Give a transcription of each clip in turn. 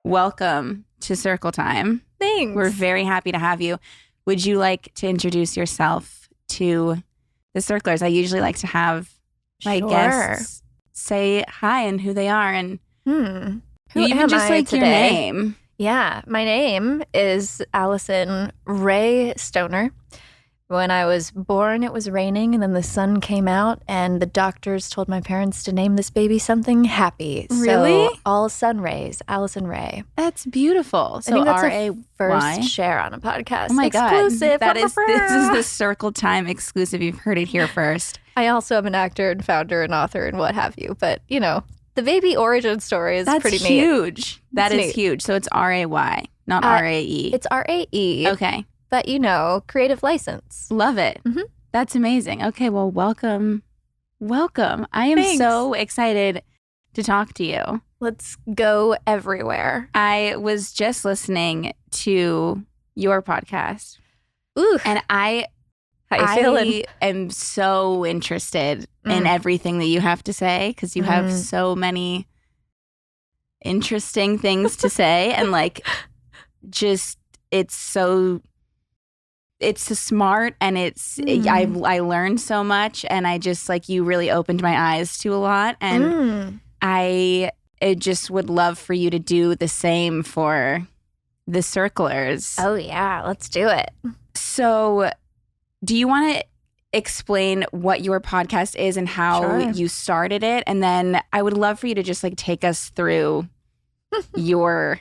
welcome to Circle Time. Thanks. We're very happy to have you. Would you like to introduce yourself to the Circlers? I usually like to have my guests say hi and who they are, and Who even am just I like today? your name. Yeah, my name is Alyson Stoner. When I was born, it was raining, and then the sun came out, and the doctors told my parents to name this baby something happy. Really? So all sun rays, Alyson Ray. That's beautiful. So I think that's R-A-Y. a first share on a podcast. Oh my Exclusive. God. This is the Circle Time exclusive. You've heard it here first. I also am an actor and founder and author and what have you, but the baby origin story is pretty neat. That's huge. That is neat. huge. So it's R-A-Y, not R-A-E. It's R-A-E. Okay. But, creative license. Love it. Mhm. That's amazing. Okay, well, welcome. Welcome. I am Thanks. so excited to talk to you. Let's go everywhere. I was just listening to your podcast, Ooh, and how you feeling? am so interested in everything that you have to say, because you have so many interesting things to say, and it's so smart, and I learned so much, and I just you really opened my eyes to a lot, and I just would love for you to do the same for the Circlers. Oh, yeah. Let's do it. So do you want to explain what your podcast is and how Sure. you started it? And then I would love for you to just take us through your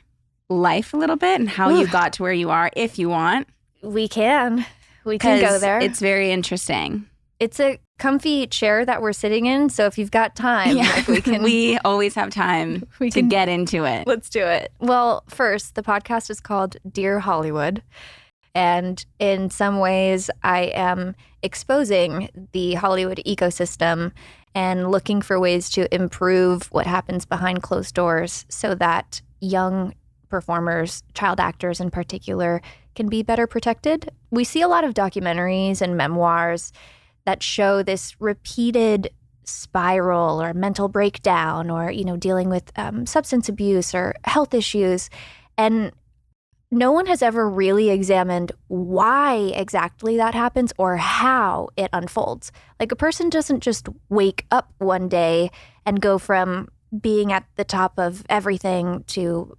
life a little bit and how you got to where you are, if you want. We can go 'Cause there. It's very interesting. It's a comfy chair that we're sitting in, so if you've got time, we can. We always have time to get into it. Let's do it. Well, first, the podcast is called Dear Hollywood. And in some ways, I am exposing the Hollywood ecosystem and looking for ways to improve what happens behind closed doors so that young performers, child actors in particular, can be better protected. We see a lot of documentaries and memoirs that show this repeated spiral or mental breakdown or, dealing with substance abuse or health issues. And no one has ever really examined why exactly that happens or how it unfolds. A person doesn't just wake up one day and go from being at the top of everything to,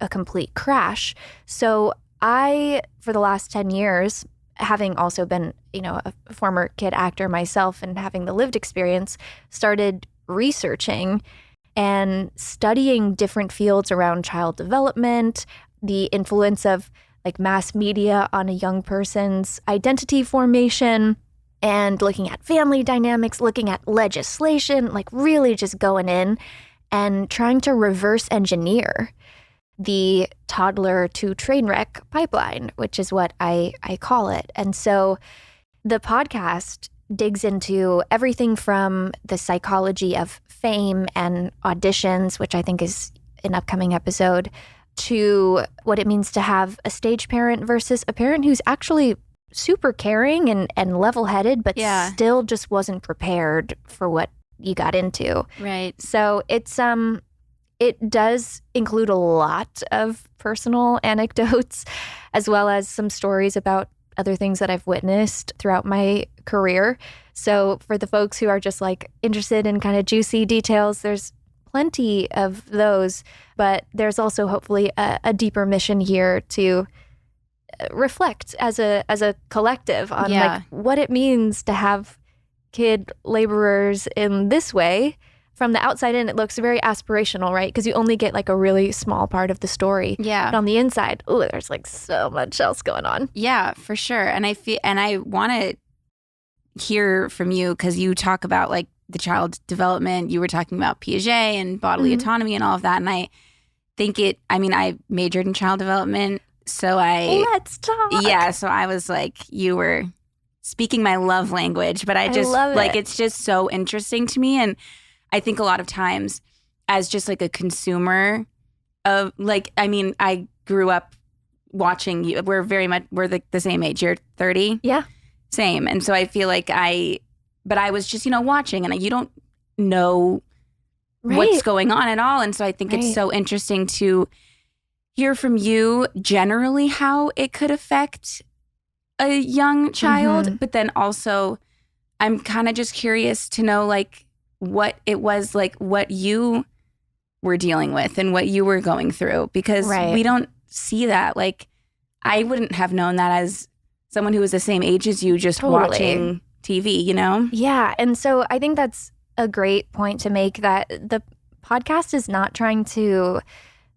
a complete crash. So I, for the last 10 years, having also been, a former kid actor myself and having the lived experience, started researching and studying different fields around child development, the influence of mass media on a young person's identity formation, and looking at family dynamics, looking at legislation, really just going in and trying to reverse engineer the toddler to train wreck pipeline, which is what I call it. And so the podcast digs into everything from the psychology of fame and auditions, which I think is an upcoming episode, to what it means to have a stage parent versus a parent who's actually super caring and level-headed, but still just wasn't prepared for what you got into. Right. So it does include a lot of personal anecdotes, as well as some stories about other things that I've witnessed throughout my career. So for the folks who are just interested in kind of juicy details, there's plenty of those, but there's also hopefully a deeper mission here to reflect as a collective on what it means to have kid laborers in this way. From the outside in, it looks very aspirational, right? Because you only get a really small part of the story. Yeah. But on the inside, there's so much else going on. Yeah, for sure. And I want to hear from you, because you talk about the child development. You were talking about Piaget and bodily autonomy and all of that. And I think I majored in child development. So Let's talk. Yeah. So I was you were speaking my love language, but I love it. It's just so interesting to me. And I think a lot of times as just a consumer of I grew up watching you. We're the same age. You're 30. Yeah. Same. And so I feel but I was just, watching, and you don't know what's going on at all. And so I think it's so interesting to hear from you generally how it could affect a young child, but then also I'm kind of just curious to know like what it was like, what you were dealing with and what you were going through, because we don't see that. Like I wouldn't have known that as someone who was the same age as you, just watching TV, you know? Yeah. And so I think that's a great point to make, that the podcast is not trying to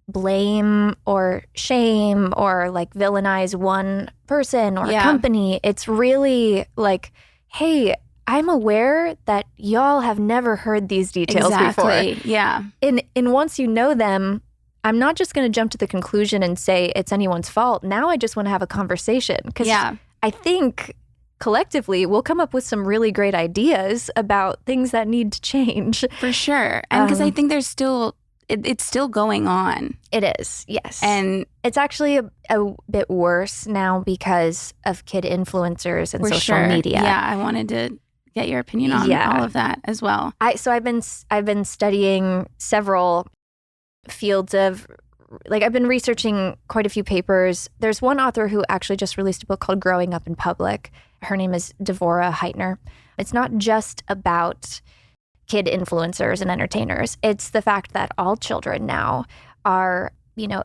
blame or shame or like villainize one person or company. It's really like, hey, I'm aware that y'all have never heard these details before. Yeah. And once you know them, I'm not just going to jump to the conclusion and say it's anyone's fault. Now I just want to have a conversation, because I think collectively we'll come up with some really great ideas about things that need to change. For sure. And because I think there's still... It's still going on. It is, yes. And it's actually a bit worse now because of kid influencers and social media. Yeah, I wanted to get your opinion on all of that as well. So I've been studying several fields of, like, I've been researching quite a few papers. There's one author who actually just released a book called Growing Up in Public. Her name is Devorah Heitner. It's not just about kid influencers and entertainers. It's the fact that all children now are,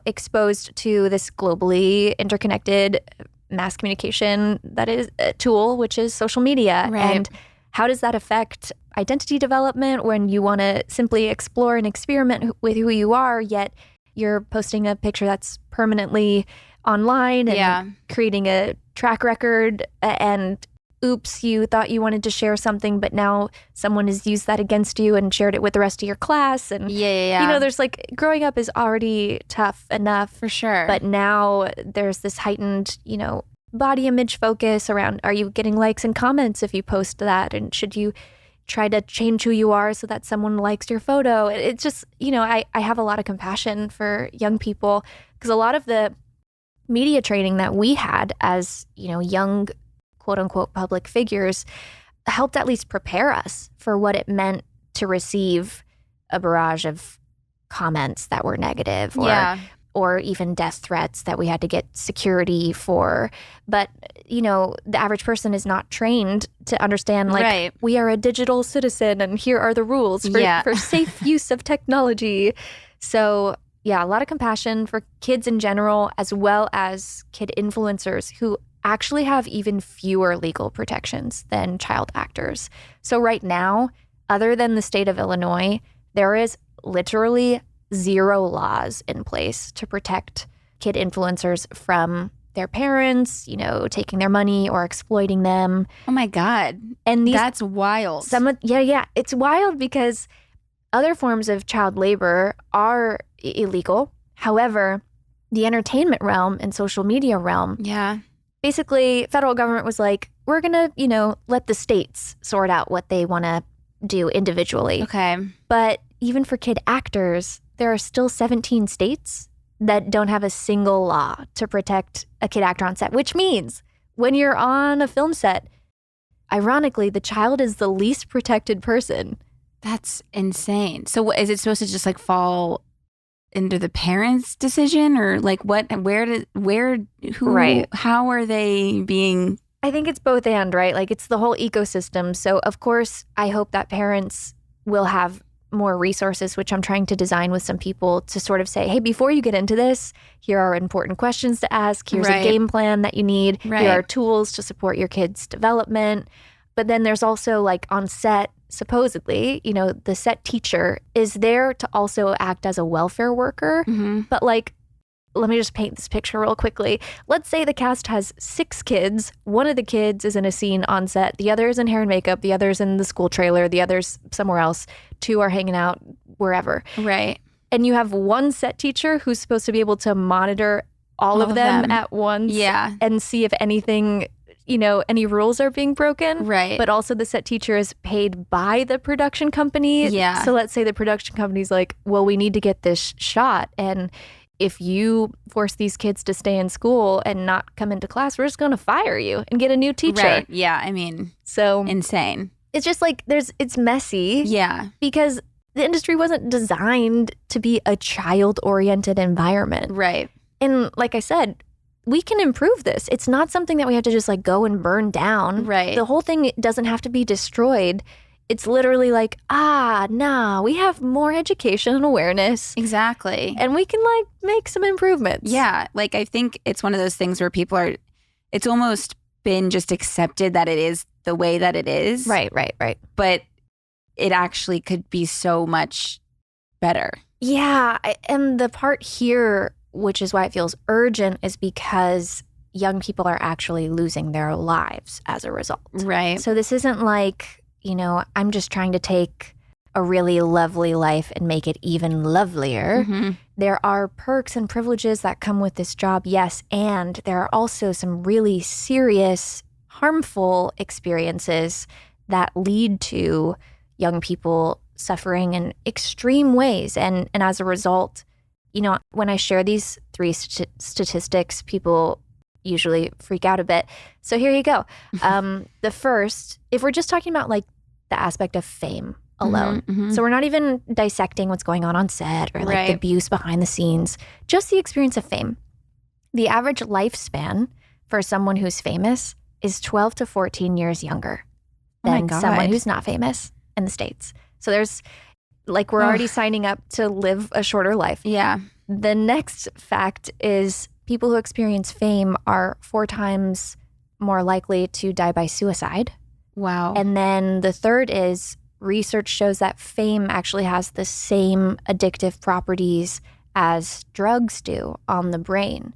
exposed to this globally interconnected mass communication that is a tool, which is social media. Right. And how does that affect identity development when you want to simply explore and experiment with who you are, yet you're posting a picture that's permanently online and creating a track record, and oops, you thought you wanted to share something, but now someone has used that against you and shared it with the rest of your class. And, there's like, growing up is already tough enough. For sure. But now there's this heightened, body image focus around, are you getting likes and comments if you post that? And should you try to change who you are so that someone likes your photo? It's just, I have a lot of compassion for young people, because a lot of the media training that we had as, young quote unquote public figures helped at least prepare us for what it meant to receive a barrage of comments that were negative or even death threats that we had to get security for. But, the average person is not trained to understand, like, we are a digital citizen and here are the rules for safe use of technology. So, a lot of compassion for kids in general, as well as kid influencers who actually have even fewer legal protections than child actors. So right now, other than the state of Illinois, there is literally 0 laws in place to protect kid influencers from their parents, taking their money or exploiting them. Oh my God. And that's wild. It's wild because other forms of child labor are illegal. However, the entertainment realm and social media realm, basically, federal government was like, we're going to, let the states sort out what they want to do individually. Okay. But even for kid actors, there are still 17 states that don't have a single law to protect a kid actor on set, which means when you're on a film set, ironically, the child is the least protected person. That's insane. So what, is it supposed to just like fall into the parents' decision, or like what, how are they being? I think it's both and, right? Like, it's the whole ecosystem. So of course, I hope that parents will have more resources, which I'm trying to design with some people to sort of say, hey, before you get into this, here are important questions to ask. Here's a game plan that you need. Here are tools to support your kids' development. But then there's also, like, on set, supposedly, the set teacher is there to also act as a welfare worker. Mm-hmm. But, like, let me just paint this picture real quickly. Let's say the cast has 6 kids. One of the kids is in a scene on set. The other is in hair and makeup. The other's in the school trailer. The other's somewhere else. 2 are hanging out wherever. Right. And you have one set teacher who's supposed to be able to monitor all of them at once. Yeah. And see if anything, any rules are being broken. Right. But also the set teacher is paid by the production company. Yeah. So let's say the production company's like, well, we need to get this shot. And if you force these kids to stay in school and not come into class, we're just going to fire you and get a new teacher. Right. Yeah. I mean, so insane. It's just like it's messy. Yeah. Because the industry wasn't designed to be a child-oriented environment. Right. And like I said, we can improve this. It's not something that we have to just like go and burn down. Right. The whole thing doesn't have to be destroyed. It's literally like, we have more education and awareness. Exactly. And we can like make some improvements. Yeah. Like I think it's one of those things where it's almost been just accepted that it is the way that it is. Right. But it actually could be so much better. Yeah. And the part here, which is why it feels urgent, is because young people are actually losing their lives as a result. Right. So this isn't like, I'm just trying to take a really lovely life and make it even lovelier. Mm-hmm. There are perks and privileges that come with this job, yes, and there are also some really serious, harmful experiences that lead to young people suffering in extreme ways. And as a result, when I share these 3 statistics, people usually freak out a bit. So here you go. The first, if we're just talking about like the aspect of fame alone. Mm-hmm, mm-hmm. So we're not even dissecting what's going on set or like Right. the abuse behind the scenes, just the experience of fame. The average lifespan for someone who's famous is 12 to 14 years younger than someone who's not famous in the States. So there's like, we're already signing up to live a shorter life. Yeah. The next fact is people who experience fame are 4 times more likely to die by suicide. Wow. And then the third is research shows that fame actually has the same addictive properties as drugs do on the brain.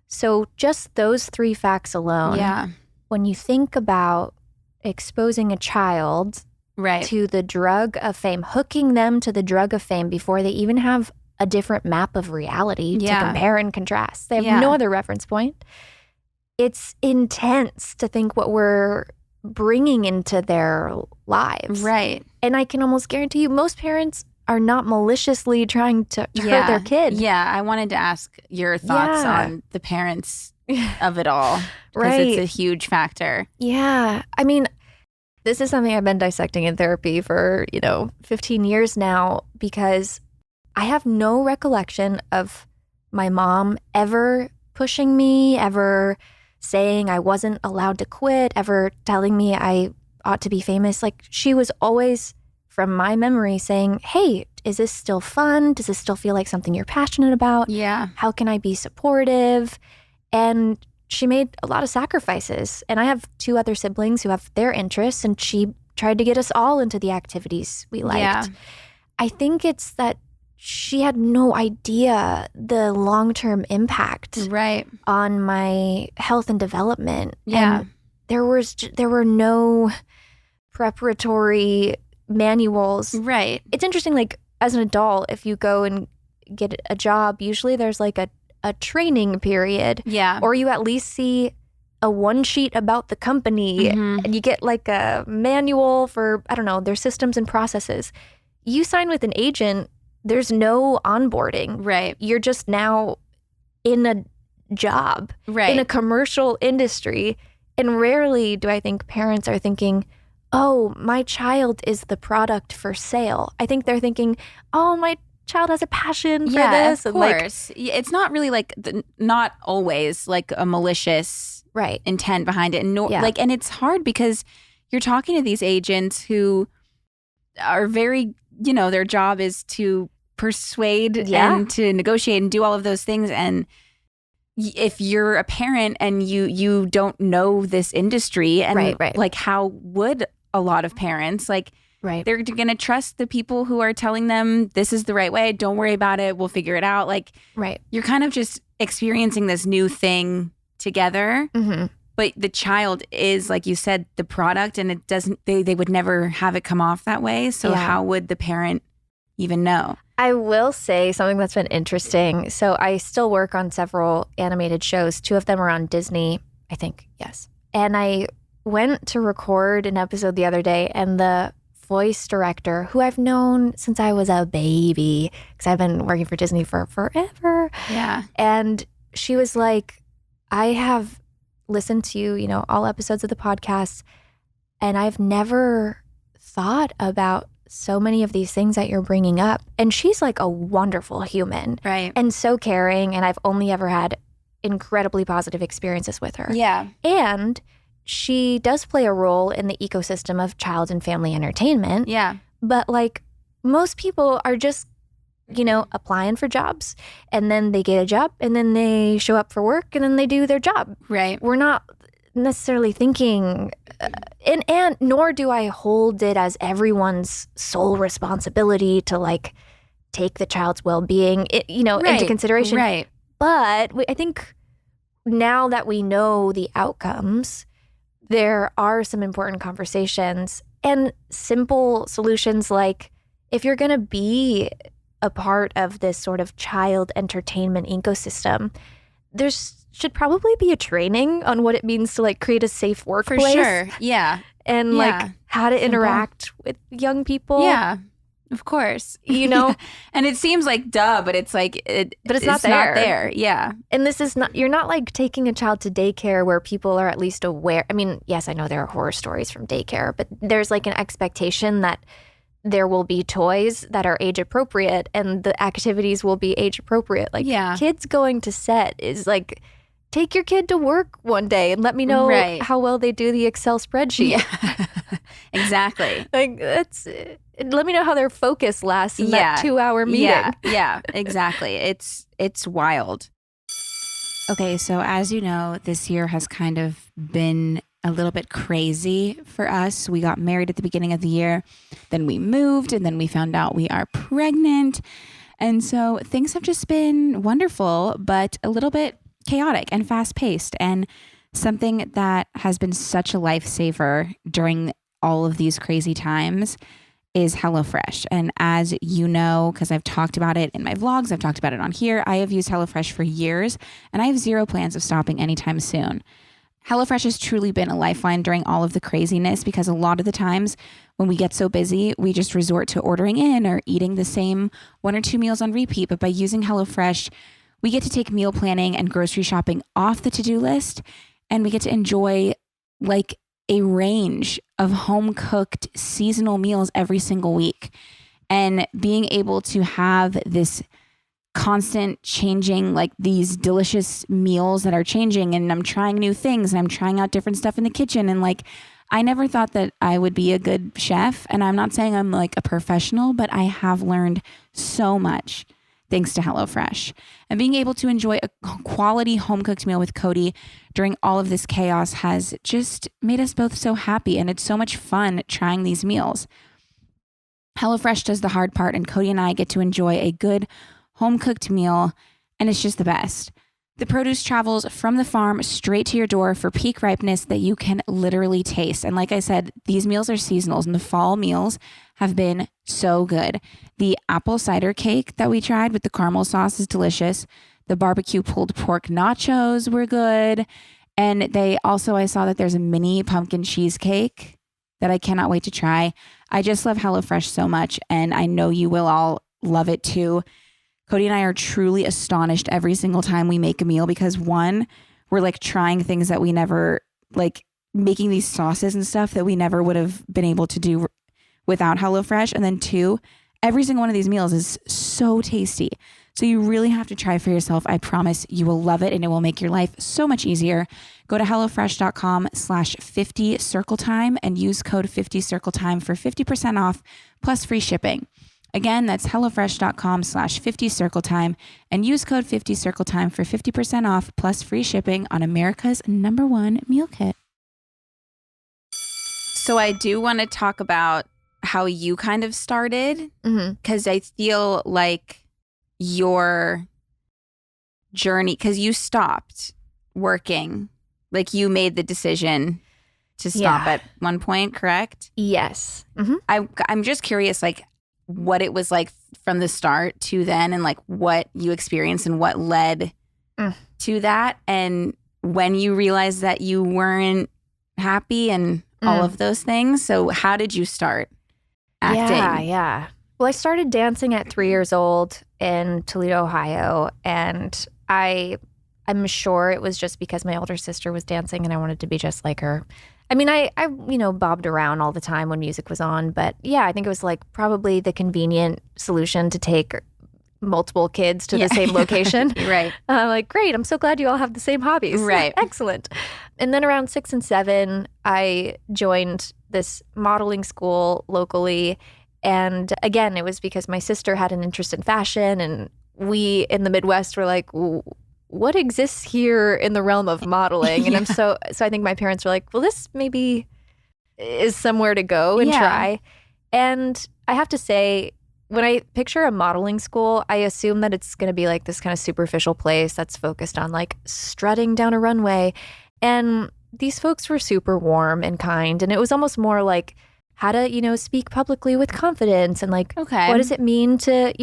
So just those 3 facts alone, yeah. when you think about exposing a child Right. to the drug of fame, hooking them to the drug of fame before they even have a different map of reality to compare and contrast. They have no other reference point. It's intense to think what we're bringing into their lives. Right. And I can almost guarantee you most parents are not maliciously trying to hurt their kid. Yeah. I wanted to ask your thoughts on the parents of it all. Because it's a huge factor. Yeah. I mean, this is something I've been dissecting in therapy for, 15 years now, because I have no recollection of my mom ever pushing me, ever saying I wasn't allowed to quit, ever telling me I ought to be famous. Like, she was always, from my memory, saying, hey, is this still fun? Does this still feel like something you're passionate about? Yeah. How can I be supportive? And she made a lot of sacrifices. And I have 2 other siblings who have their interests, and she tried to get us all into the activities we liked. Yeah. I think it's that she had no idea the long-term impact on my health and development. Yeah. And there were no preparatory manuals. Right. It's interesting, like, as an adult, if you go and get a job, usually there's like a training period. Yeah. Or you at least see a 1 sheet about the company, and you get like a manual for, I don't know, their systems and processes. You sign with an agent, there's no onboarding. Right. You're just now in a job, in a commercial industry. And rarely do I think parents are thinking, oh, my child is the product for sale. I think they're thinking, oh, my child has a passion for this. Of course. It's not really like, not always like a malicious intent behind it. And and it's hard because you're talking to these agents who are very, their job is to persuade and to negotiate and do all of those things. And if you're a parent and you don't know this industry, and like, how would a lot of parents, like, they're going to trust the people who are telling them this is the right way. Don't worry about it. We'll figure it out. Like, you're kind of just experiencing this new thing together. Mm-hmm. But the child is, like you said, the product, and it doesn't, they would never have it come off that way. So how would the parent even know? I will say something that's been interesting. So I still work on several animated shows. 2 of them are on Disney, I think. Yes. And I went to record an episode the other day, and the voice director, who I've known since I was a baby, because I've been working for Disney for forever. Yeah. And she was like, I have listened to, all episodes of the podcast, and I've never thought about so many of these things that you're bringing up. And she's like a wonderful human. Right. And so caring. And I've only ever had incredibly positive experiences with her. Yeah. And she does play a role in the ecosystem of child and family entertainment. Yeah. But like most people are just, applying for jobs, and then they get a job, and then they show up for work, and then they do their job. Right. We're not necessarily thinking, and nor do I hold it as everyone's sole responsibility to like take the child's well-being, into consideration. Right. But I think now that we know the outcomes, there are some important conversations and simple solutions like, if you're going to be a part of this sort of child entertainment ecosystem, there should probably be a training on what it means to like create a safe workplace. For sure. Yeah. And like how to interact with young people. Yeah. Of course. And it seems like duh, but it's like but it's not there. Yeah. And this is not, you're not like taking a child to daycare where people are at least aware. I mean, yes, I know there are horror stories from daycare, but there's like an expectation that there will be toys that are age appropriate and the activities will be age appropriate. Like kids going to set is like, take your kid to work one day and let me know how well they do the Excel spreadsheet. Yeah. Exactly. Like let me know how their focus lasts in that 2-hour meeting. Yeah, exactly. It's wild. Okay, so as you know, this year has kind of been a little bit crazy for us. We got married at the beginning of the year, then we moved, and then we found out we are pregnant. And so things have just been wonderful, but a little bit chaotic and fast-paced. And something that has been such a lifesaver during all of these crazy times is HelloFresh. And as you know, because I've talked about it in my vlogs, I've talked about it on here, I have used HelloFresh for years, and I have zero plans of stopping anytime soon. HelloFresh has truly been a lifeline during all of the craziness, because a lot of the times when we get so busy, we just resort to ordering in or eating the same 1 or 2 meals on repeat. But by using HelloFresh, we get to take meal planning and grocery shopping off the to-do list, and we get to enjoy like a range of home-cooked seasonal meals every single week. And being able to have this constant changing, like these delicious meals that are changing, and I'm trying new things and I'm trying out different stuff in the kitchen. And like, I never thought that I would be a good chef, and I'm not saying I'm like a professional, but I have learned so much thanks to HelloFresh. And being able to enjoy a quality home-cooked meal with Cody during all of this chaos has just made us both so happy, and it's so much fun trying these meals. HelloFresh does the hard part, and Cody and I get to enjoy a good home-cooked meal, and it's just the best. The produce travels from the farm straight to your door for peak ripeness that you can literally taste. And like I said, these meals are seasonals, and the fall meals have been so good. The apple cider cake that we tried with the caramel sauce is delicious. The barbecue pulled pork nachos were good. And I saw that there's a mini pumpkin cheesecake that I cannot wait to try. I just love HelloFresh so much, and I know you will all love it too. Cody and I are truly astonished every single time we make a meal, because one, we're like trying things that we never, like making these sauces and stuff that we never would have been able to do without HelloFresh. And then two, every single one of these meals is so tasty. So you really have to try for yourself. I promise you will love it, and it will make your life so much easier. Go to HelloFresh.com/50circletime and use code 50circletime for 50% off plus free shipping. Again, that's HelloFresh.com/50circletime and use code 50circletime for 50% off plus free shipping on America's #1 meal kit. So I do want to talk about how you kind of started, because I feel like your journey, because you stopped working, like you made the decision to stop at one point, correct? Yes. I'm just curious, like, what it was like from the start to then, and like what you experienced and what led to that, and when you realized that you weren't happy and all of those things. So how did you start acting? Yeah. Well, I started dancing at 3 years old in Toledo, Ohio, and I'm sure it was just because my older sister was dancing and I wanted to be just like her. I mean, I bobbed around all the time when music was on, but yeah, I think it was like probably the convenient solution to take multiple kids to the same location. Right. Like, great, I'm so glad you all have the same hobbies. Right. Excellent. And then around 6 and 7, I joined this modeling school locally. And again, it was because my sister had an interest in fashion, and we in the Midwest were like, what exists here in the realm of modeling? And so I think my parents were like, well, this maybe is somewhere to go and try. And I have to say, when I picture a modeling school, I assume that it's going to be like this kind of superficial place that's focused on like strutting down a runway. And these folks were super warm and kind. And it was almost more like how to, speak publicly with confidence and like, what does it mean to,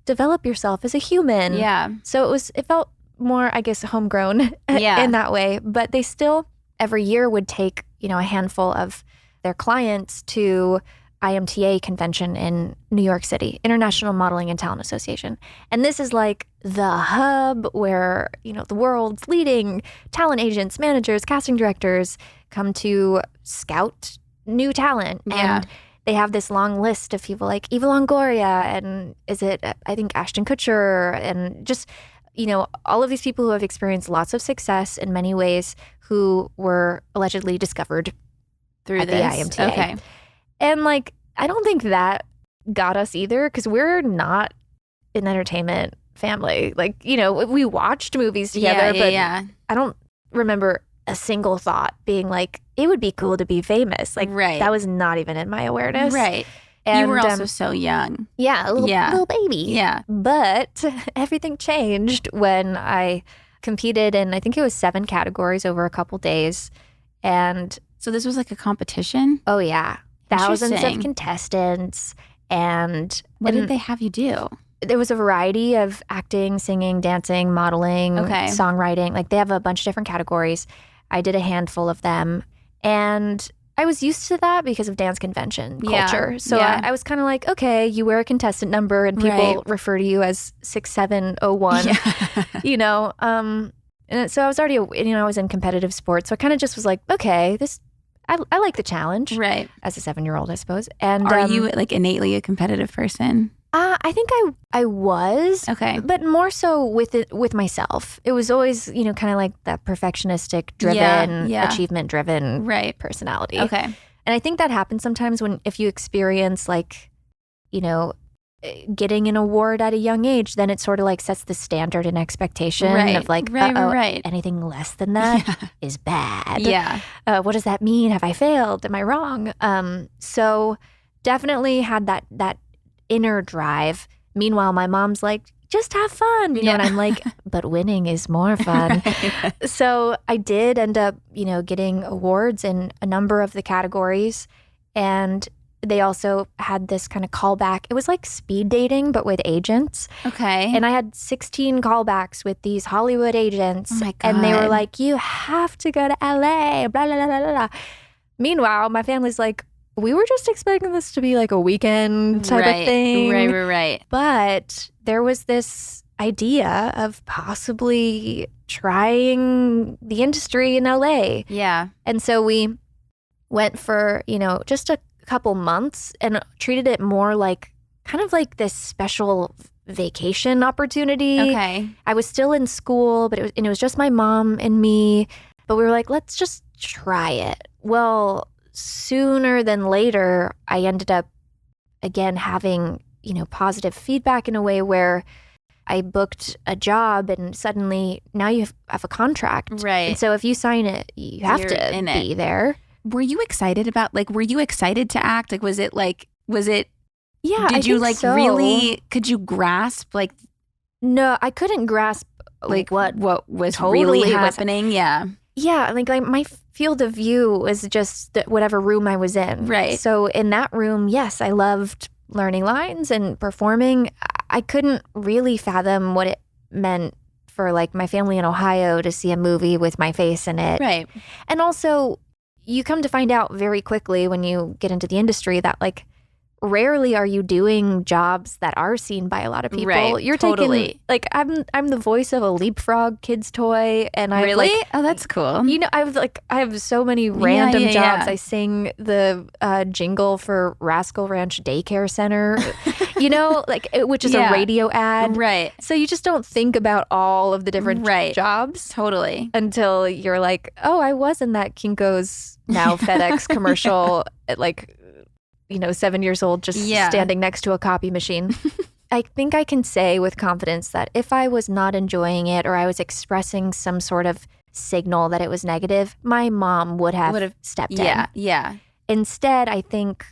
develop yourself as a human? Yeah. So it felt more, I guess, homegrown in that way. But they still every year would take, a handful of their clients to IMTA convention in New York City, International Modeling and Talent Association. And this is like the hub where, the world's leading talent agents, managers, casting directors come to scout new talent. Yeah. And they have this long list of people like Eva Longoria and I think Ashton Kutcher and just, all of these people who have experienced lots of success in many ways who were allegedly discovered through at this. the IMTA. Okay. And like, I don't think that got us either because we're not an entertainment family. Like, we watched movies together, but I don't remember a single thought being like, it would be cool to be famous. Like, that was not even in my awareness. Right. And, you were also so young. Yeah, a little baby. Yeah. But everything changed when I competed in, I think it was 7 categories over a couple days. And so this was like a competition? Oh, yeah. Thousands of contestants. And what did they have you do? There was a variety of acting, singing, dancing, modeling, songwriting. Like they have a bunch of different categories. I did a handful of them. And I was used to that because of dance convention culture. So I was kind of like, okay, you wear a contestant number and people refer to you as 6701, and so I was already, I was in competitive sports. So I kind of just was like, okay, I like the challenge. Right. As a 7-year-old, I suppose. And are you like innately a competitive person? I think I was. Okay. But more so with myself. It was always, kind of like that perfectionistic driven, achievement driven personality. Okay. And I think that happens sometimes if you experience like, getting an award at a young age, then it sort of like sets the standard and expectation of like, anything less than that is bad. Yeah. What does that mean? Have I failed? Am I wrong? So definitely had that inner drive. Meanwhile, my mom's like, just have fun, and I'm like, but winning is more fun. So I did end up, getting awards in a number of the categories. And they also had this kind of callback. It was like speed dating, but with agents. Okay. And I had 16 callbacks with these Hollywood agents. Oh my God. And they were like, you have to go to LA, blah, blah, blah, blah, blah. Meanwhile, my family's like, we were just expecting this to be like a weekend type of thing. Right. But there was this idea of possibly trying the industry in LA. Yeah. And so we went for, just a couple months and treated it more like kind of like this special vacation opportunity. Okay. I was still in school, but it was just my mom and me. But we were like, let's just try it. Well, sooner than later, I ended up again having, positive feedback in a way where I booked a job and suddenly now you have a contract. Right. And so if you sign it, you have to be there. Were you excited to act? Like, was it? Yeah. Did you like so. Really, could you grasp like? No, I couldn't grasp like what was totally really happening. Yeah. Yeah. Like my field of view was just whatever room I was in. Right. So in that room, yes, I loved learning lines and performing. I couldn't really fathom what it meant for like my family in Ohio to see a movie with my face in it. Right. And also, you come to find out very quickly when you get into the industry that like rarely are you doing jobs that are seen by a lot of people. Right, You're totally. taking, like, I'm the voice of a Leapfrog kids toy, and I Really? like, Oh, that's cool. you know, I have so many random yeah, jobs. yeah. I sing the jingle for Rascal Ranch Daycare Center, you know, like, which is a radio ad. Right. So you just don't think about all of the different jobs Totally. until you're like, oh, I was in that Kinko's now FedEx commercial at like, 7 years old, just standing next to a copy machine. I think I can say with confidence that if I was not enjoying it or I was expressing some sort of signal that it was negative, my mom would have stepped in. Yeah. Instead, I think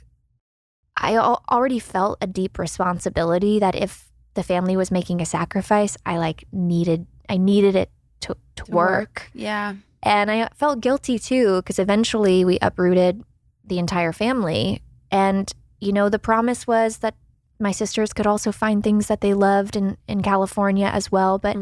I already felt a deep responsibility that if the family was making a sacrifice, I needed it to work. Yeah. And I felt guilty too, because eventually we uprooted the entire family. And, the promise was that my sisters could also find things that they loved in California as well. But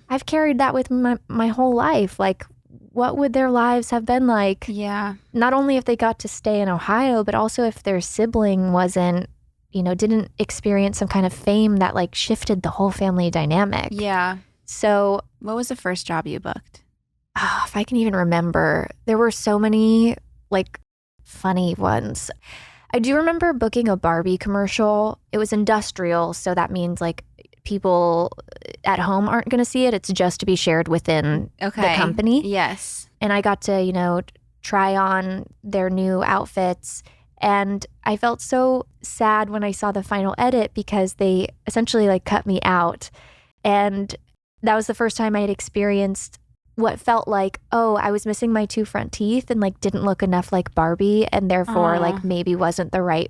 I've carried that with my whole life. Like, what would their lives have been like? Yeah. Not only if they got to stay in Ohio, but also if their sibling didn't experience some kind of fame that shifted the whole family dynamic. Yeah. So what was the first job you booked? Oh, if I can even remember, there were so many funny ones. I do remember booking a Barbie commercial. It was industrial, so that means people at home aren't going to see it. It's just to be shared within the company. Yes. And I got to, try on their new outfits. And I felt so sad when I saw the final edit because they essentially cut me out. And that was the first time I had experienced what felt like, oh, I was missing my 2 front teeth and didn't look enough like Barbie, and therefore maybe wasn't the right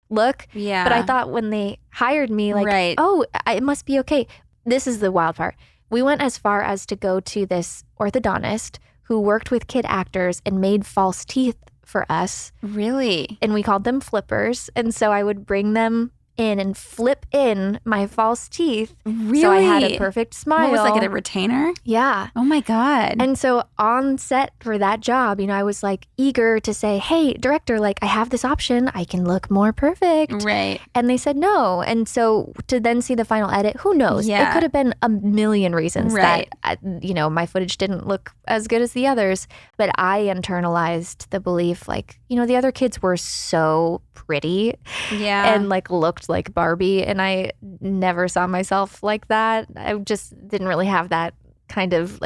look. Yeah. But I thought when they hired me, oh, it must be okay. This is the wild part. We went as far as to go to this orthodontist who worked with kid actors and made false teeth for us. Really? And we called them flippers. And so I would bring them in and flip in my false teeth. Really? So I had a perfect smile. What was a retainer? Yeah. Oh my God. And so on set for that job, I was eager to say, hey, director, I have this option. I can look more perfect. Right. And they said no. And so to then see the final edit, who knows? Yeah. It could have been a million reasons that, my footage didn't look as good as the others. But I internalized the belief, the other kids were so pretty. Yeah. And looked like Barbie, and I never saw myself like that. I just didn't really have that kind of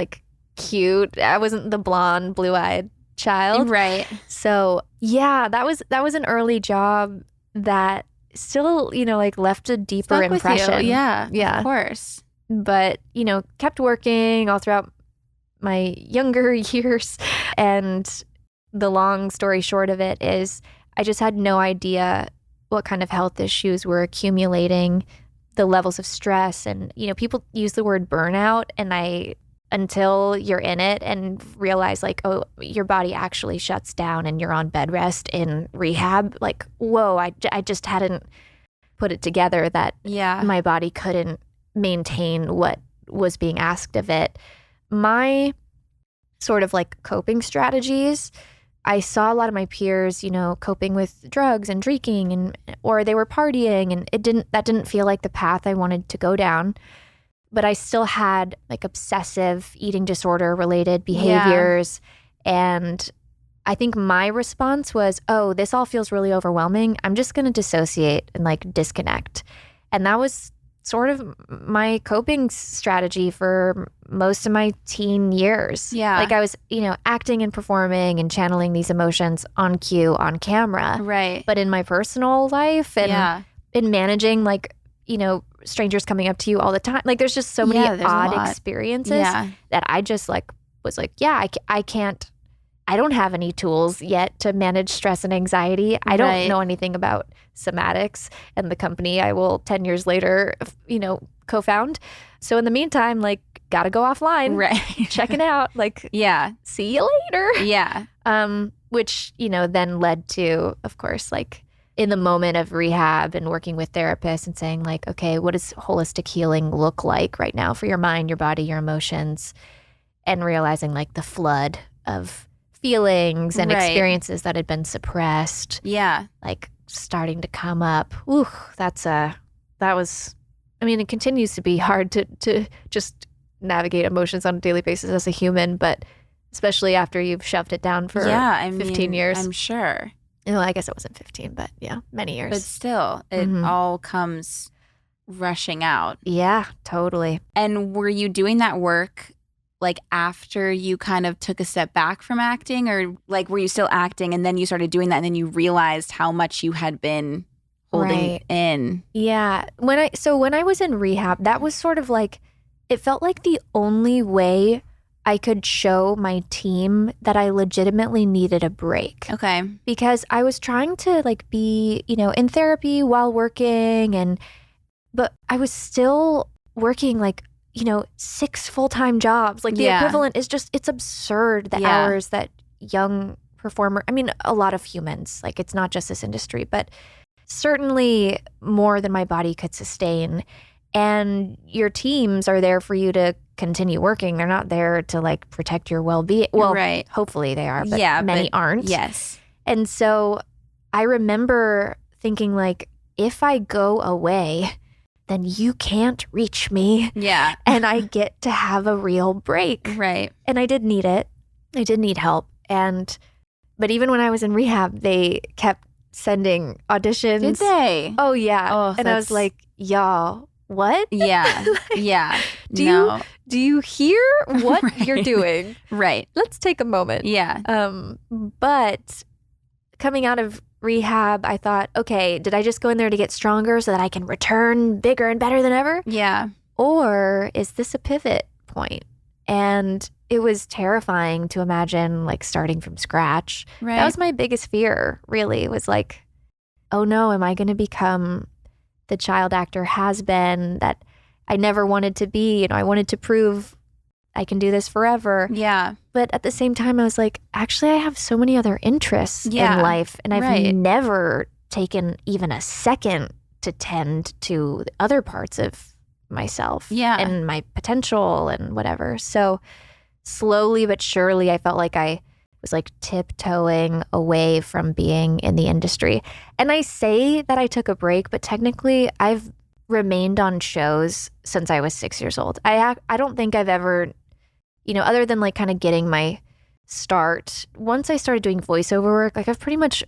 cute. I wasn't the blonde, blue-eyed child. Right. So yeah, that was an early job that still, left a deeper Stuck impression. With you. Yeah. Yeah. Of course. But, kept working all throughout my younger years. And the long story short of it is I just had no idea what kind of health issues were accumulating, the levels of stress. And, people use the word burnout, and until you're in it and realize oh, your body actually shuts down and you're on bed rest in rehab, whoa, I just hadn't put it together that my body couldn't maintain what was being asked of it. My sort of coping strategies, I saw a lot of my peers, coping with drugs and drinking, or they were partying, and that didn't feel like the path I wanted to go down. But I still had obsessive eating disorder related behaviors. Yeah. And I think my response was, oh, this all feels really overwhelming. I'm just going to dissociate and disconnect. And that was sort of my coping strategy for most of my teen years. Yeah. I was, acting and performing and channeling these emotions on cue, on camera. Right. But in my personal life and in managing, strangers coming up to you all the time. There's just so many odd experiences that I just was I can't, I don't have any tools yet to manage stress and anxiety. I don't know anything about somatics and the company I will 10 years later, co-found. So in the meantime, gotta go offline, checking out, see you later. Yeah. Which, then led to, of course, in the moment of rehab and working with therapists and saying okay, what does holistic healing look like right now for your mind, your body, your emotions, and realizing the flood of feelings and experiences that had been suppressed. Yeah. starting to come up. Ooh, it continues to be hard to just navigate emotions on a daily basis as a human, but especially after you've shoved it down for 15 years. I'm sure. I guess it wasn't 15, but many years. But still, it all comes rushing out. Yeah, totally. And were you doing that work like after you kind of took a step back from acting, or like were you still acting and then you started doing that and then you realized how much you had been holding in? Yeah. When I was in rehab, that was sort of like, it felt like the only way I could show my team that I legitimately needed a break. Okay. Because I was trying to like be, in therapy while working, but I was still working like 6 full-time jobs. Like the equivalent is just, it's absurd the hours that young performer, a lot of humans, like it's not just this industry, but certainly more than my body could sustain. And your teams are there for you to continue working. They're not there to like protect your well-being. Well, hopefully they are, but many aren't. Yes. And so I remember thinking like, if I go away, then you can't reach me. Yeah. And I get to have a real break. Right. And I did need it. I did need help. But even when I was in rehab, they kept sending auditions. Did they? Oh, yeah. And I was like, y'all, what? Yeah. Yeah. Do you hear what you're doing? Right. Let's take a moment. Yeah. But coming out of rehab, I thought, okay, did I just go in there to get stronger so that I can return bigger and better than ever? Yeah. Or is this a pivot point? And it was terrifying to imagine like starting from scratch. Right. That was my biggest fear, really. It was like, oh no, am I going to become the child actor has been that I never wanted to be? I wanted to prove I can do this forever. Yeah. But at the same time, I was like, actually, I have so many other interests in life. And I've never taken even a second to tend to the other parts of myself and my potential and whatever. So slowly but surely, I felt like I was like tiptoeing away from being in the industry. And I say that I took a break, but technically I've remained on shows since I was 6 years old. I don't think I've ever, other than like kind of getting my start, once I started doing voiceover work, like I've pretty much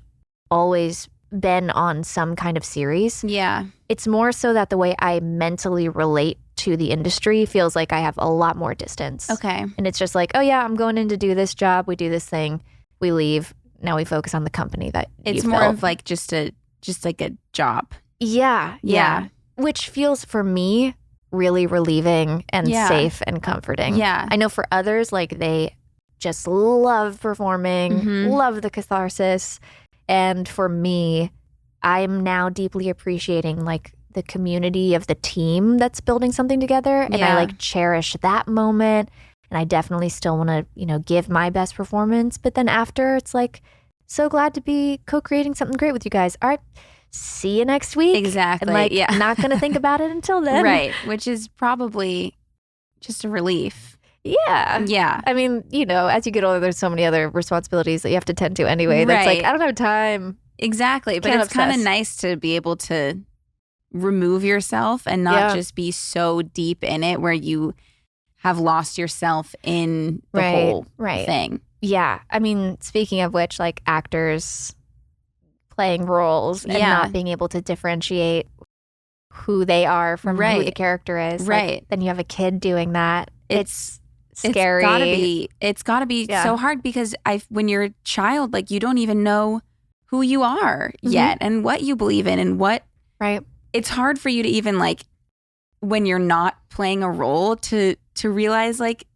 always been on some kind of series. Yeah. It's more so that the way I mentally relate to the industry feels like I have a lot more distance. Okay. And it's just like, oh yeah, I'm going in to do this job. We do this thing. We leave. Now we focus on the company that it's more built. Of like just like a job. Yeah. Yeah. Which feels for me really relieving and safe and comforting. Yeah. I know for others, like they just love performing, love the catharsis. And for me, I'm now deeply appreciating like the community of the team that's building something together. And I like cherish that moment. And I definitely still want to, give my best performance. But then after, it's like, so glad to be co-creating something great with you guys. All right. See you next week. Exactly. And like, not going to think about it until then. Right. Which is probably just a relief. Yeah. Yeah. I mean, as you get older, there's so many other responsibilities that you have to tend to anyway. That's like, I don't have time. Exactly. But it's kind of nice to be able to remove yourself and not just be so deep in it where you have lost yourself in the whole thing. Yeah. I mean, speaking of which, like actors playing roles and not being able to differentiate who they are from who the character is. Right. Like, then you have a kid doing that. It's scary. It's gotta be so hard because when you're a child, like you don't even know who you are yet and what you believe in and what. Right. It's hard for you to even like when you're not playing a role to realize like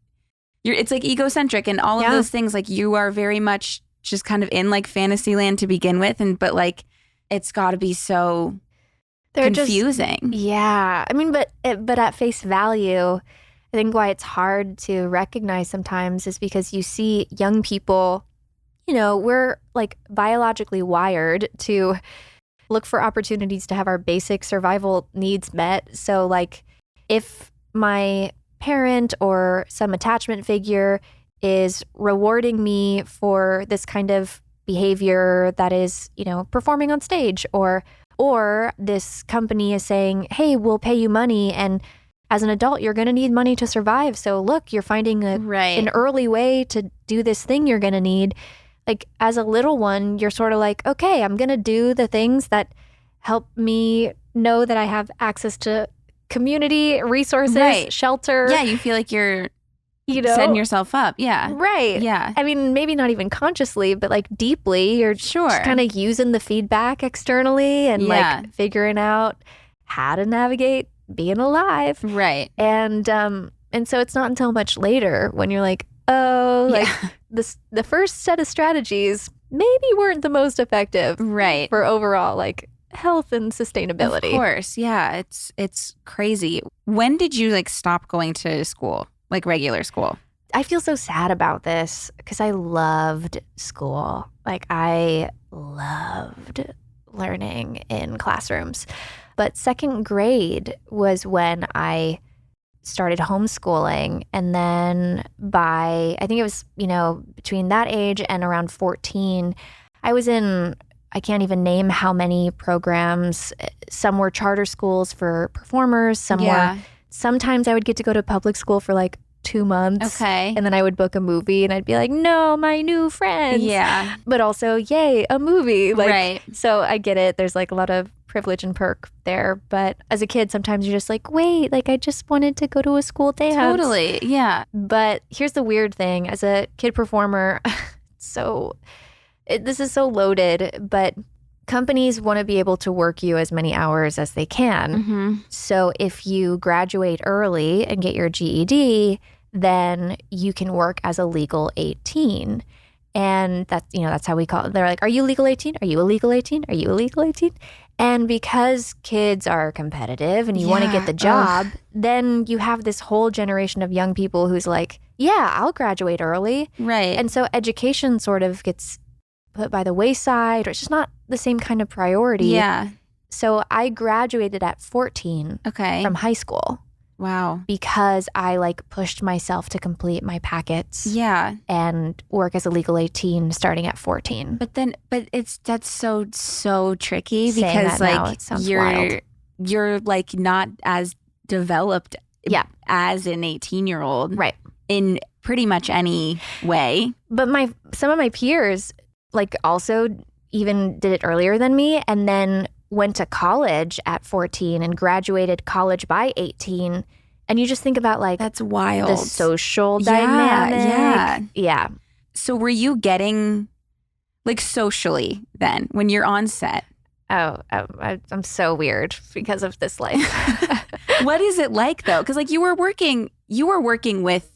it's like egocentric and all of those things. Like you are very much just kind of in like fantasy land to begin with, but like it's got to be so confusing. I mean, but at face value, I think why it's hard to recognize sometimes is because you see young people, we're like biologically wired to look for opportunities to have our basic survival needs met. So like if my parent or some attachment figure is rewarding me for this kind of behavior that is, performing on stage, or this company is saying, hey, we'll pay you money, and as an adult, you're going to need money to survive. So look, you're finding an early way to do this thing you're going to need. Like as a little one, you're sort of like, okay, I'm going to do the things that help me know that I have access to community, resources, shelter. Yeah, you feel like you're setting yourself up. Yeah. Right. Yeah. I mean, maybe not even consciously, but like deeply, you're just kind of using the feedback externally and like figuring out how to navigate being alive. Right. And so it's not until much later when you're like, oh, like the first set of strategies maybe weren't the most effective. Right. For overall like health and sustainability. Of course. Yeah. It's crazy. When did you like stop going to school? Like regular school? I feel so sad about this because I loved school. Like I loved learning in classrooms. But second grade was when I started homeschooling. And then I think it was, between that age and around 14, I was in, I can't even name how many programs. Some were charter schools for performers. Sometimes I would get to go to public school for like 2 months. Okay. And then I would book a movie and I'd be like, no, my new friends. Yeah. But also, yay, a movie. Like, right. So I get it. There's like a lot of privilege and perk there. But as a kid, sometimes you're just like, wait, like I just wanted to go to a school dance. Totally. Yeah. But here's the weird thing. As a kid performer, this is so loaded, but companies want to be able to work you as many hours as they can. Mm-hmm. So if you graduate early and get your GED, then you can work as a legal 18. And that's how we call it. They're like, are you legal 18? Are you a legal 18? Are you a legal 18? And because kids are competitive and you want to get the job, then you have this whole generation of young people who's like, yeah, I'll graduate early. Right. And so education sort of gets put by the wayside, or it's just not the same kind of priority. Yeah. So I graduated at 14 from high school. Wow. Because I like pushed myself to complete my packets. Yeah. And work as a legal 18 starting at 14. But that's so tricky Saying because that now, like it sounds wild. You're like not as developed as an 18-year-old. Right. In pretty much any way. But some of my peers like also even did it earlier than me, and then went to college at 14 and graduated college by 18. And you just think about like that's wild. The social dynamic. Yeah. So were you getting like socially then when you're on set? I'm so weird because of this life. What is it like though? Because like you were working with,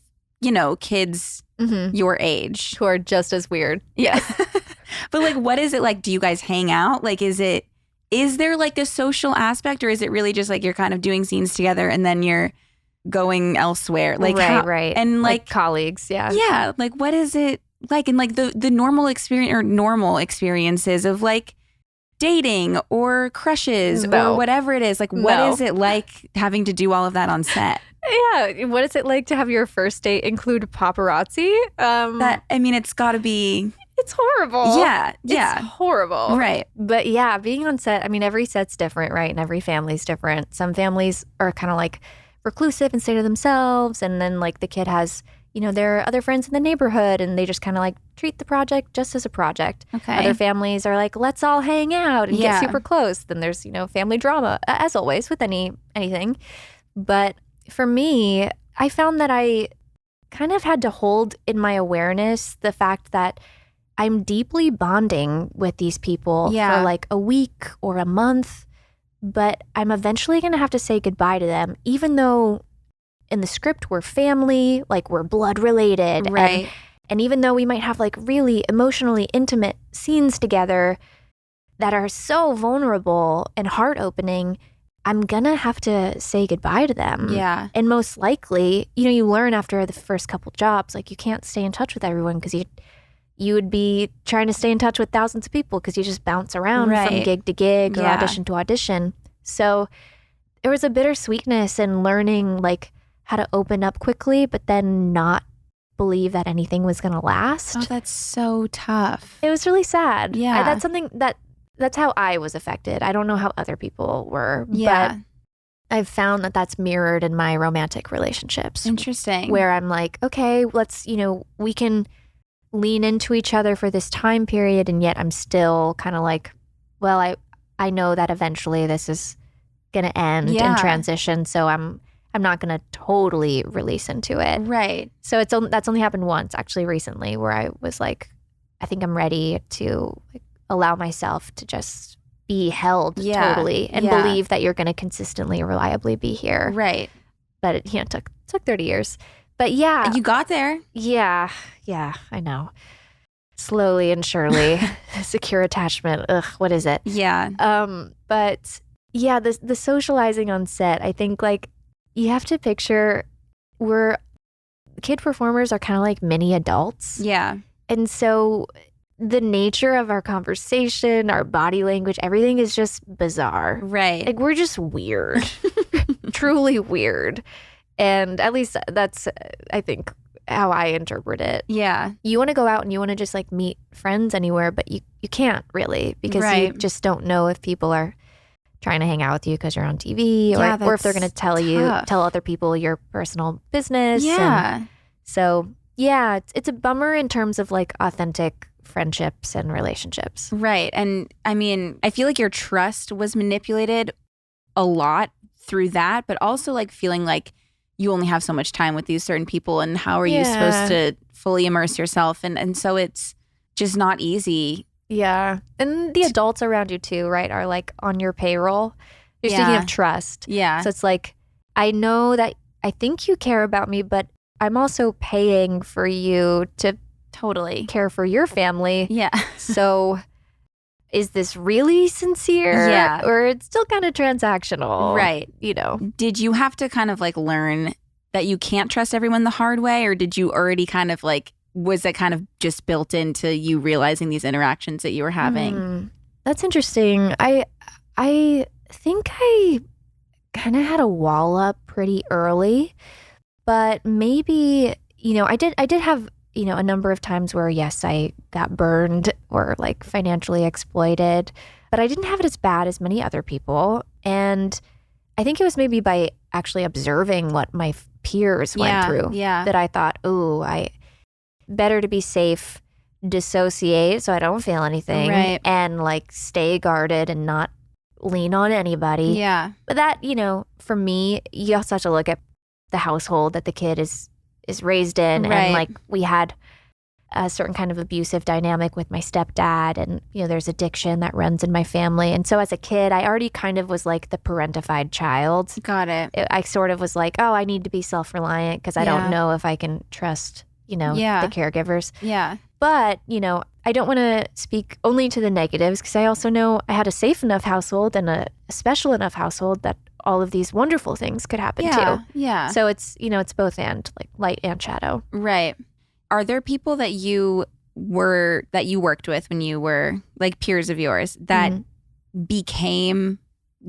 kids your age. Who are just as weird. Yes. But like, what is it like? Do you guys hang out? Like, is there like a social aspect, or is it really just like you're kind of doing scenes together and then you're going elsewhere? Like, right. And like colleagues. Yeah. Yeah. Like, what is it like? And like the normal experiences of like dating or crushes or whatever it is. Like, what is it like having to do all of that on set? Yeah. What is it like to have your first date include paparazzi? It's got to be. It's horrible. Yeah. It's horrible. Right. But yeah, being on set, every set's different, right? And every family's different. Some families are kind of like reclusive and stay to themselves. And then like the kid has, their other friends in the neighborhood, and they just kind of like treat the project just as a project. Okay. Other families are like, let's all hang out and get super close. Then there's, family drama, as always with anything. But for me, I found that I kind of had to hold in my awareness the fact that I'm deeply bonding with these people for like a week or a month, but I'm eventually going to have to say goodbye to them, even though in the script we're family, like we're blood related. Right. And even though we might have like really emotionally intimate scenes together that are so vulnerable and heart opening, I'm going to have to say goodbye to them. Yeah. And most likely, you learn after the first couple jobs, like you can't stay in touch with everyone because you would be trying to stay in touch with thousands of people because you just bounce around from gig to gig or audition to audition. So there was a bittersweetness in learning like how to open up quickly, but then not believe that anything was going to last. Oh, that's so tough. It was really sad. Yeah. That's something that's how I was affected. I don't know how other people were. Yeah. But I've found that that's mirrored in my romantic relationships. Interesting. Where I'm like, okay, let's, we can lean into each other for this time period. And yet I'm still kind of like, well, I know that eventually this is going to end and transition. So I'm not going to totally release into it. Right. So that's only happened once actually recently, where I was like, I think I'm ready to allow myself to just be held totally and believe that you're going to consistently, reliably be here. Right. But it took 30 years. But yeah. You got there. Yeah, I know. Slowly and surely. Secure attachment. Ugh, what is it? Yeah. But yeah, the socializing on set, I think you have to picture kid performers are kind of like mini adults. Yeah. And so the nature of our conversation, our body language, everything is just bizarre. Right. We're just weird. Truly weird. And at least that's, I think, how I interpret it. Yeah. You want to go out and you want to just meet friends anywhere, but you can't really, because you just don't know if people are trying to hang out with you because you're on TV or if they're going to tell other people your personal business. Yeah. And so, yeah, it's a bummer in terms of authentic friendships and relationships. Right. And I mean, I feel like your trust was manipulated a lot through that, but also feeling like you only have so much time with these certain people, and how are you supposed to fully immerse yourself? And so it's just not easy. Yeah. And the adults around you too, right, are on your payroll. You're speaking of trust. Yeah. So it's I know that I think you care about me, but I'm also paying for you to totally care for your family. Yeah. So is this really sincere? Yeah. Or it's still kind of transactional? Right. Did you have to kind of learn that you can't trust everyone the hard way? Or did you already kind of was it kind of just built into you realizing these interactions that you were having? That's interesting. I think I kind of had a wall up pretty early, but maybe, I did have a number of times where, yes, I got burned or financially exploited, but I didn't have it as bad as many other people. And I think it was maybe by actually observing what my peers went through that I thought, better to be safe, dissociate so I don't feel anything, and stay guarded and not lean on anybody. Yeah. But that, for me, you also have to look at the household that the kid is raised in. And we had a certain kind of abusive dynamic with my stepdad, and there's addiction that runs in my family. And so as a kid, I already kind of was the parentified child. Got it. I sort of was I need to be self-reliant because I don't know if I can trust the caregivers. Yeah. But, I don't want to speak only to the negatives, because I also know I had a safe enough household and a special enough household that all of these wonderful things could happen too. Yeah. So it's, it's both and, light and shadow. Right. Are there people that you worked with when you were peers of yours that became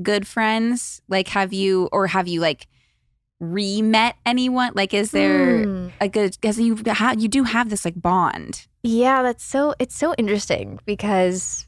good friends? Have you re-met anyone? Is there a good, because you do have this bond. Yeah, it's so interesting, because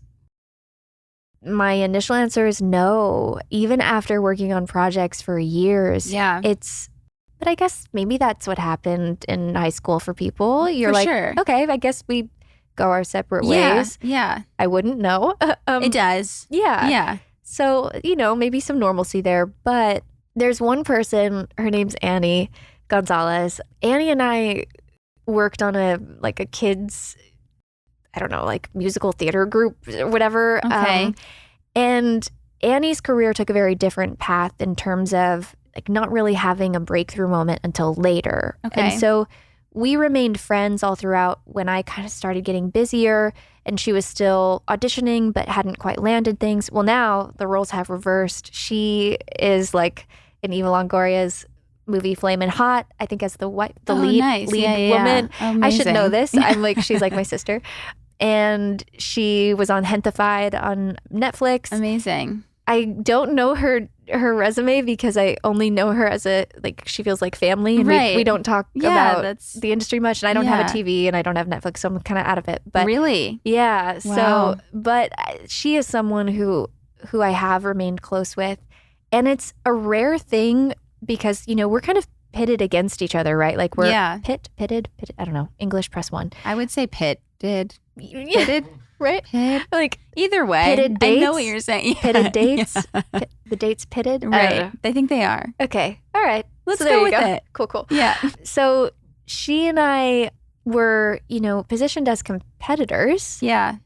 my initial answer is no. Even after working on projects for years, but I guess maybe that's what happened in high school for people. You're sure. Okay, I guess we go our separate ways. Yeah. I wouldn't know. It does. Yeah. Yeah. So, maybe some normalcy there, but there's one person, her name's Annie Gonzalez. Annie and I worked on a kids, I don't know, musical theater group or whatever. Okay. And Annie's career took a very different path in terms of not really having a breakthrough moment until later. Okay. And so we remained friends all throughout when I kind of started getting busier, and she was still auditioning but hadn't quite landed things. Well, now the roles have reversed. She is in Eva Longoria's movie Flamin' Hot, I think, as the lead woman. I should know this. I'm she's my sister. And she was on Hentified on Netflix. Amazing. I don't know her her resume because I only know her as she feels like family. And Right. we don't talk about the industry much. And I don't have a TV and I don't have Netflix, so I'm kind of out of it. But really? Yeah. Wow. So, but she is someone who I have remained close with. And it's a rare thing because, we're kind of pitted against each other, right? Like we're pitted. I don't know. English, press 1. I would say pitted. Pitted, right? Pit. Like either way. Pitted dates. I know what you're saying. Pitted dates. The dates pitted. Right. I think they are. Okay. All right. Let's so there go you with go. it. Cool. Yeah. So she and I were, positioned as competitors. Yeah.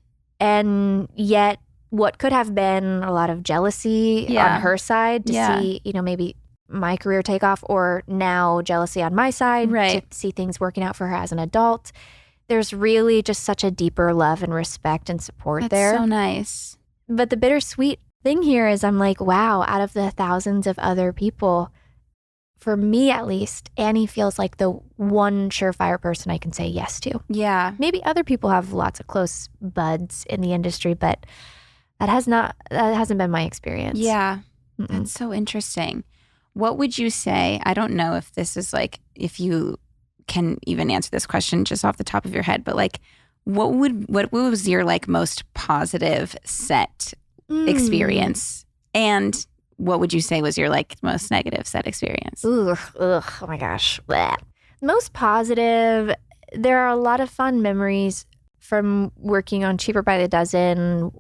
And yet what could have been a lot of jealousy on her side to see, maybe my career take off, or now jealousy on my side to see things working out for her as an adult. There's really just such a deeper love and respect and support there. That's so nice. But the bittersweet thing here is I'm like, wow, out of the thousands of other people, for me at least, Annie feels like the one surefire person I can say yes to. Yeah. Maybe other people have lots of close buds in the industry, but that hasn't been my experience. Yeah. That's so interesting. What would you say? I don't know if this is if you can even answer this question just off the top of your head, but what was your most positive set experience? And what would you say was your most negative set experience? Oh my gosh. Blech. Most positive, there are a lot of fun memories from working on Cheaper by the Dozen.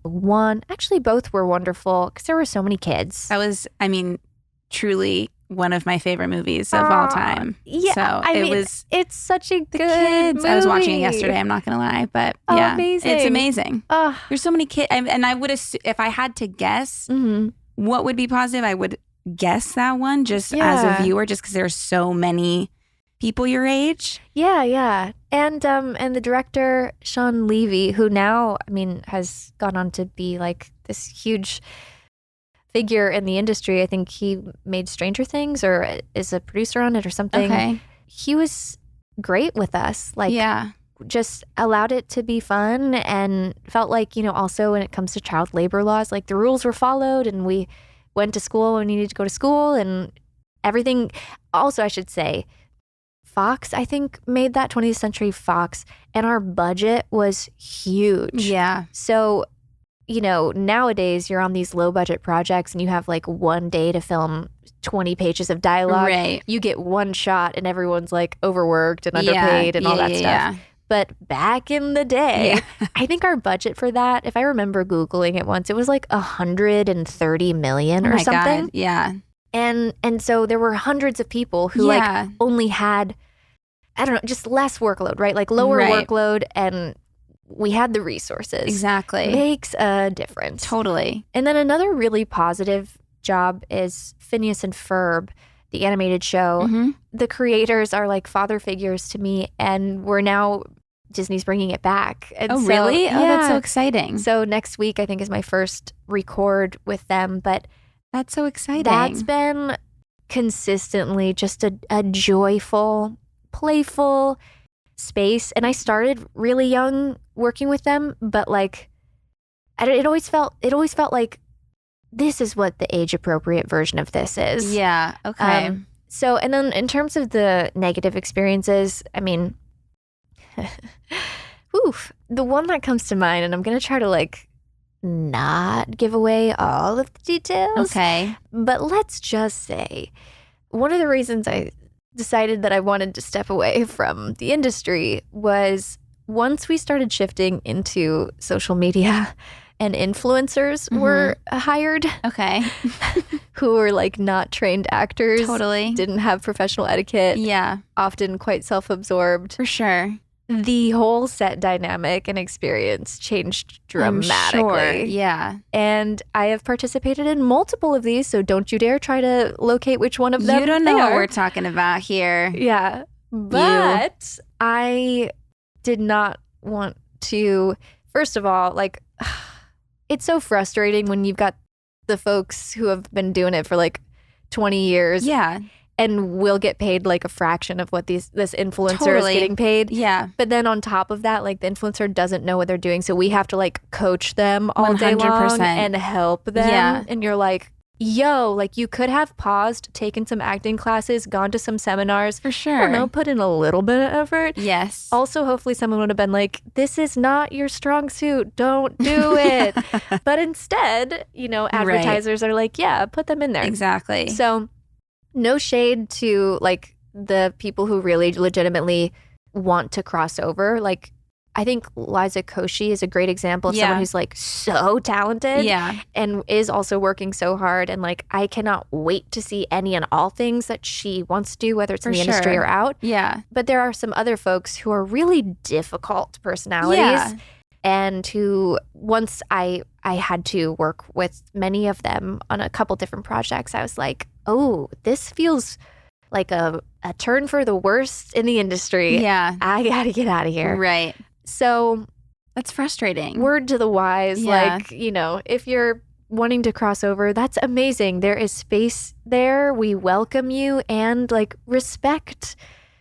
Actually both were wonderful because there were so many kids. That was, truly one of my favorite movies of all time. Yeah, so it's such a good kids. movie. I was watching it yesterday. I'm not gonna lie, but yeah, amazing. It's amazing. There's so many kids, and I would if I had to guess what would be positive, I would guess that one just as a viewer, just because there's so many people your age. Yeah, and the director Sean Levy, who now has gone on to be this huge figure in the industry. I think he made Stranger Things or is a producer on it or something. Okay. He was great with us. Just allowed it to be fun and felt also when it comes to child labor laws, the rules were followed and we went to school when we needed to go to school and everything. Also, I should say, Fox, I think, made that 20th Century Fox, and our budget was huge. Yeah. So nowadays you're on these low budget projects and you have 1 day to film 20 pages of dialogue. Right. You get one shot and everyone's overworked and underpaid and all that stuff. Yeah. But back in the day, I think our budget for that, if I remember Googling it once, it was $130 million or something. God. Yeah. And so there were hundreds of people who only had, I don't know, just less workload, right? Lower workload, and we had the resources. Exactly. Makes a difference. Totally. And then another really positive job is Phineas and Ferb, the animated show. Mm-hmm. The creators are father figures to me, and Disney's bringing it back. And really? Yeah. Oh, that's so exciting. So next week, I think, is my first record with them, but that's so exciting. That's been consistently just a joyful, playful space. And I started really young working with them, but it always felt like this is what the age appropriate version of this is. Yeah. Okay. So, and then in terms of the negative experiences, the one that comes to mind, and I'm going to try to not give away all of the details. Okay. But let's just say one of the reasons I decided that I wanted to step away from the industry was once we started shifting into social media and influencers were hired. Okay. Who were not trained actors. Totally. Didn't have professional etiquette. Yeah. Often quite self-absorbed. For sure. The whole set dynamic and experience changed dramatically. I'm sure. Yeah. And I have participated in multiple of these, so don't you dare try to locate which one of them. You don't know what we're talking about here. Yeah. But I did not want to, first of all, it's so frustrating when you've got the folks who have been doing it for 20 years. Yeah. And will get paid a fraction of what this influencer is getting paid. Yeah. But then on top of that, the influencer doesn't know what they're doing. So we have to coach them all day long 100%. and help them. Yeah. And you're yo, like you could have paused, taken some acting classes, gone to some seminars. For sure. I don't know, put in a little bit of effort. Yes. Also, hopefully someone would have been like, this is not your strong suit. Don't do it. But instead, advertisers are like, yeah, put them in there. Exactly. So no shade to like the people who really legitimately want to cross over. Like, I think Liza Koshy is a great example of someone who's like so talented and is also working so hard. And like, I cannot wait to see any and all things that she wants to do, whether it's in the industry or out. Yeah. But there are some other folks who are really difficult personalities and who once I had to work with many of them on a couple different projects, I was like, oh, this feels like a turn for the worst in the industry. Yeah. I got to get out of here. Right. So that's frustrating. Word to the wise, like, if you're wanting to cross over, that's amazing. There is space there. We welcome you and like respect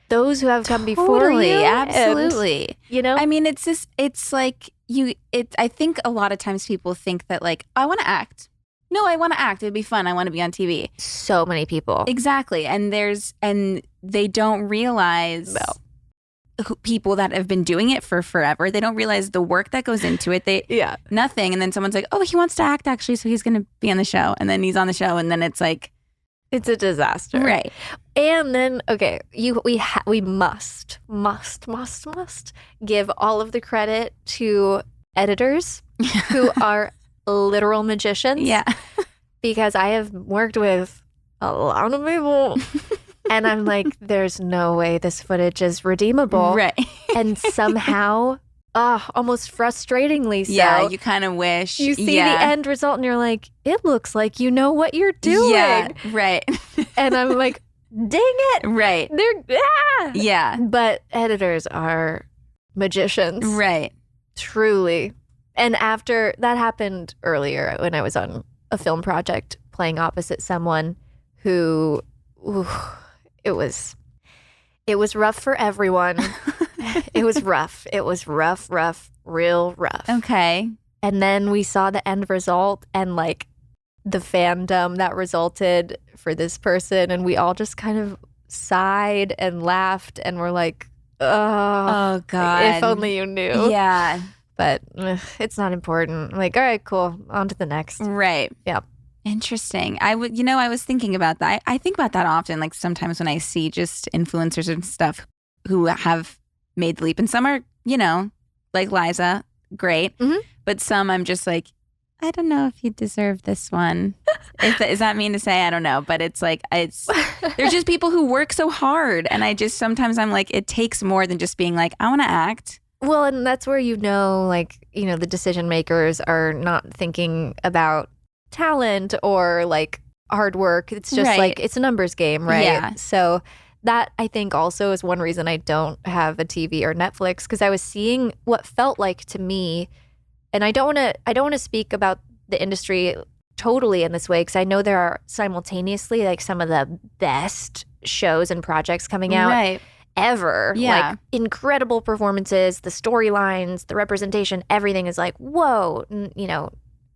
those who have come before you. Absolutely. And, I mean, it's like I think a lot of times people think that like, I want to act. No, I want to act. It'd be fun. I want to be on TV. So many people. Exactly. And they don't realize people that have been doing it for forever. They don't realize the work that goes into it. Nothing. And then someone's like, oh, he wants to act actually, so he's going to be on the show. And then he's on the show, and then it's like, it's a disaster. Right. And then, okay, we must give all of the credit to editors who are literal magicians. Yeah. Because I have worked with a lot of people. And I'm like, there's no way this footage is redeemable. Right. And somehow, almost frustratingly so. Yeah, you kind of wish. You see the end result and you're like, it looks like you know what you're doing. Yeah, right. And I'm like, dang it. Right. Yeah. But editors are magicians. Right. Truly. And after that happened earlier when I was on a film project playing opposite someone who... It was rough for everyone. It was rough. It was rough, real rough. Okay. And then we saw the end result and like the fandom that resulted for this person. And we all just kind of sighed and laughed and were like, oh God. If only you knew. Yeah. But it's not important. I'm like, all right, cool. On to the next. Right. Yeah. Interesting. I was thinking about that. I think about that often, like sometimes when I see just influencers and stuff who have made the leap. And some are, like Liza, great. Mm-hmm. But some I'm just like, I don't know if you deserve this one. Is that mean to say? I don't know. But it's like, there's just people who work so hard. And I just, sometimes I'm like, it takes more than just being like, I want to act. Well, and that's where the decision makers are not thinking about talent or like hard work. It's just like it's a numbers game, right? Yeah. So that I think also is one reason I don't have a TV or Netflix, because I was seeing what felt like to me, and I don't want to speak about the industry totally in this way, because I know there are simultaneously like some of the best shows and projects coming out ever. Yeah. Like incredible performances, the storylines, the representation, everything is like, whoa,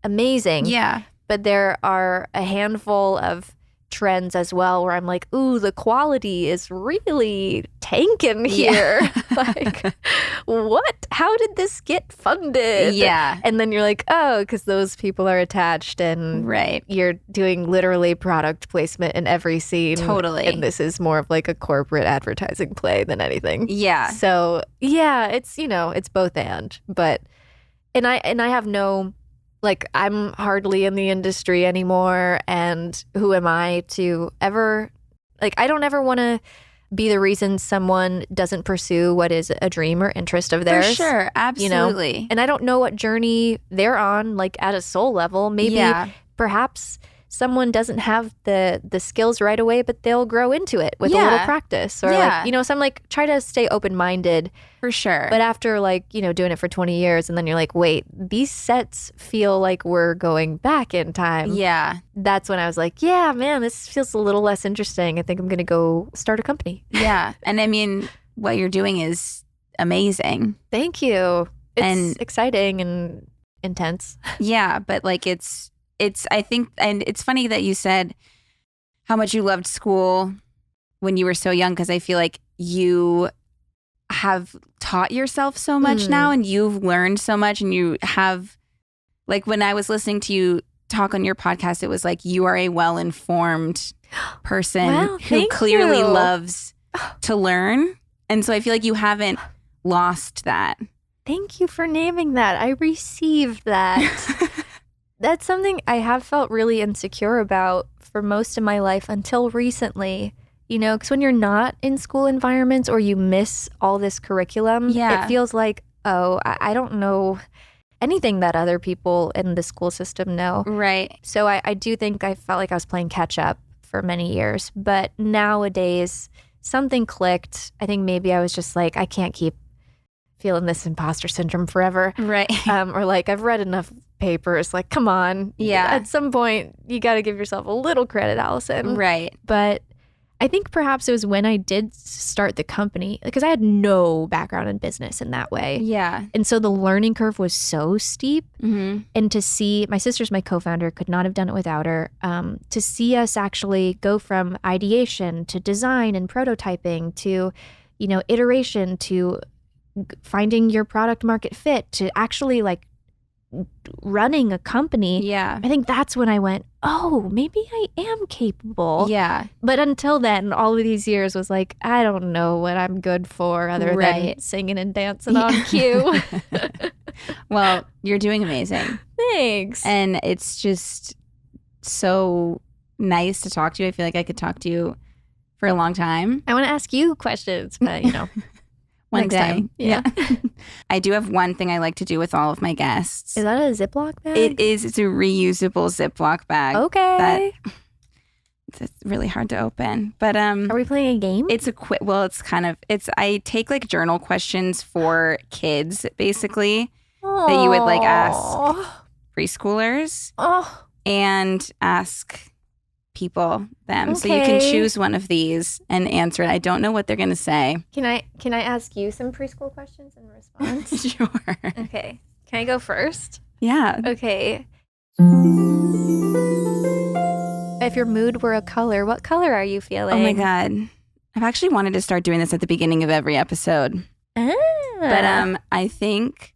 amazing. Yeah. But there are a handful of trends as well where I'm like, ooh, the quality is really tanking here. Like, what? How did this get funded? Yeah. And then you're like, oh, because those people are attached and you're doing literally product placement in every scene. Totally. And this is more of like a corporate advertising play than anything. Yeah. So yeah, it's, it's both and. But, and I have no... Like, I'm hardly in the industry anymore, and who am I to ever, like, I don't ever want to be the reason someone doesn't pursue what is a dream or interest of theirs. For sure, absolutely. And I don't know what journey they're on, like, at a soul level. Maybe, perhaps someone doesn't have the skills right away, but they'll grow into it with a little practice. Or, like, so I'm like, try to stay open-minded. For sure. But after like, doing it for 20 years and then you're like, wait, these sets feel like we're going back in time. Yeah. That's when I was like, yeah, man, this feels a little less interesting. I think I'm going to go start a company. Yeah. And I mean, what you're doing is amazing. Thank you. It's exciting and intense. Yeah. But like, it's I think, and it's funny that you said how much you loved school when you were so young, because I feel like you have taught yourself so much now, and you've learned so much, and you have, like, when I was listening to you talk on your podcast, it was like you are a well-informed person who clearly loves to learn. And so I feel like you haven't lost that. Thank you for naming that. I received that. That's something I have felt really insecure about for most of my life until recently. You know, because when you're not in school environments or you miss all this curriculum, it feels like, oh, I don't know anything that other people in the school system know. Right. So I do think I felt like I was playing catch up for many years. But nowadays, something clicked. I think maybe I was just like, I can't keep feeling this imposter syndrome forever. Right. Or like, I've read enough papers. Like, come on. Yeah. At some point, you got to give yourself a little credit, Alyson. Right. But I think perhaps it was when I did start the company, because I had no background in business in that way. Yeah. And so the learning curve was so steep. Mm-hmm. And to see, my sister's my co-founder, could not have done it without her, to see us actually go from ideation to design and prototyping to, you know, iteration to finding your product market fit to actually like running a company. Yeah. I think that's when I went, oh, maybe I am capable. Yeah. But until then, all of these years was like, I don't know what I'm good for other than singing and dancing on cue. Well, you're doing amazing. Thanks. And it's just so nice to talk to you. I feel like I could talk to you for a long time. I want to ask you questions, but you know. One next day. time. Yeah. I do have one thing I like to do with all of my guests. Is that a Ziploc bag? It is. It's a reusable Ziploc bag. Okay. It's really hard to open. But are we playing a game? it's a I take like journal questions for kids, basically, that you would like ask preschoolers and ask people them. So you can choose one of these and answer it. I don't know what they're going to say. Can I ask you some preschool questions in response? Sure. Okay. Can I go first? Yeah. Okay. If your mood were a color, what color are you feeling? Oh my God. I've actually wanted to start doing this at the beginning of every episode. But I think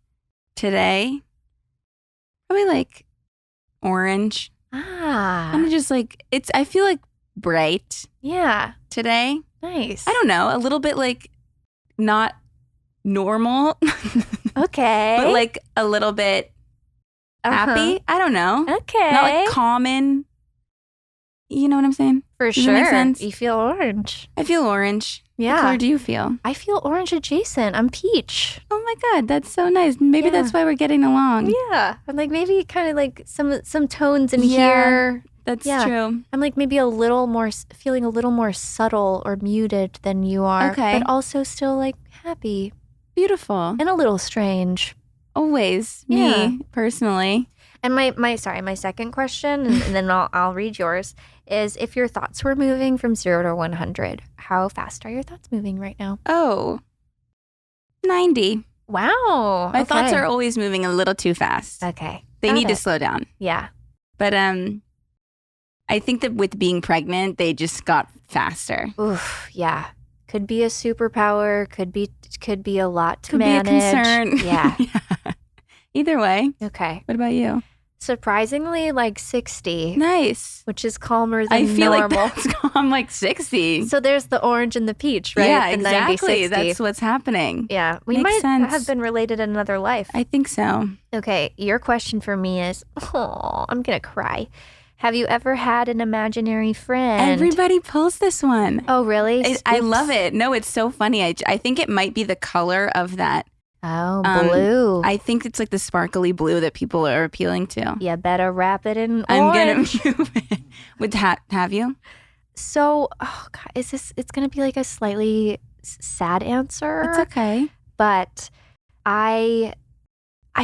today, probably like orange. I'm just like, I feel like bright. Yeah. Today. Nice. I don't know, a little bit like not normal. Okay. But like a little bit happy. I don't know. Okay. Not like common. You know what I'm saying? For Does that make sure. sense? You feel orange. I feel orange. Yeah. What color do you feel? I feel orange adjacent. I'm peach. Oh my God, that's so nice. Maybe that's why we're getting along. Yeah. I'm like maybe kind of like some tones in here. That's true. I'm like maybe a little more, feeling a little more subtle or muted than you are. Okay. But also still like happy. Beautiful. And a little strange. Always. Yeah. Me, personally. And my second question, and then I'll read yours, is if your thoughts were moving from 0 to 100, how fast are your thoughts moving right now? Oh, 90. Wow. My thoughts are always moving a little too fast. Okay. They need to slow down. Yeah. But I think that with being pregnant, they just got faster. Oof. Yeah. Could be a superpower. Could be a lot to manage. Could be a concern. Yeah. Yeah. Either way. Okay. What about you? Surprisingly, like 60. Nice. Which is calmer than I feel normal. like that's calm, like 60. So there's the orange and the peach, right? Yeah, the exactly. 90-60. That's what's happening. Yeah. We Makes might sense. have been related in another life. I think so. Okay. Your question for me is, I'm going to cry. Have you ever had an imaginary friend? Everybody pulls this one. Oh, really? I love it. No, it's so funny. I think it might be the color of that. Oh, blue. I think it's like the sparkly blue that people are appealing to. You better wrap it in orange. I'm going to move it. Have you? So, oh God, it's going to be like a slightly sad answer. It's okay. But I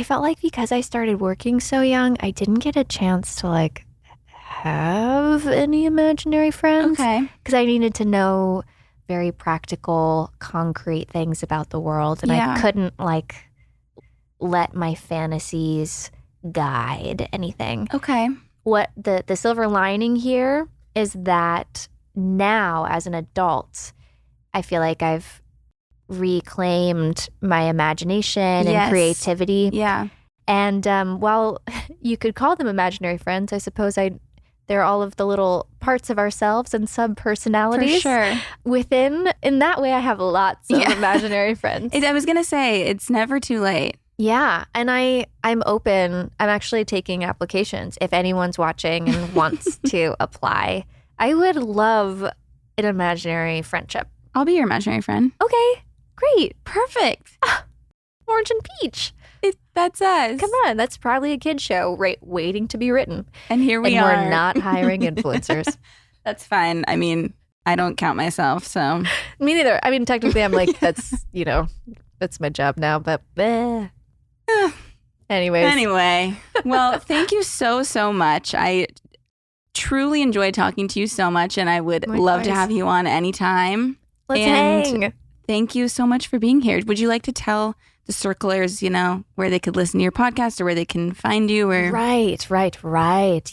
felt like because I started working so young, I didn't get a chance to like have any imaginary friends. Okay. Because I needed to know very practical, concrete things about the world. And I couldn't like let my fantasies guide anything. Okay. what the silver lining here is that now as an adult, I feel like I've reclaimed my imagination and creativity. Yeah. And while you could call them imaginary friends, I suppose they're all of the little parts of ourselves and sub-personalities. For sure. Within. In that way, I have lots of imaginary friends. I was going to say, it's never too late. Yeah. And I'm open. I'm actually taking applications. If anyone's watching and wants to apply, I would love an imaginary friendship. I'll be your imaginary friend. Okay. Great. Perfect. Orange and peach. That's us. Come on. That's probably a kid's show waiting to be written. And here we are. are. And we're not hiring influencers. That's fine. I mean, I don't count myself, so. Me neither. I mean, technically, I'm like, that's my job now, but anyways. Anyway. Well, thank you so, so much. I truly enjoyed talking to you so much, and I would love to have you on anytime. Let's hang. Thank you so much for being here. Would you like to tell the circlers, where they could listen to your podcast or where they can find you? Or Right.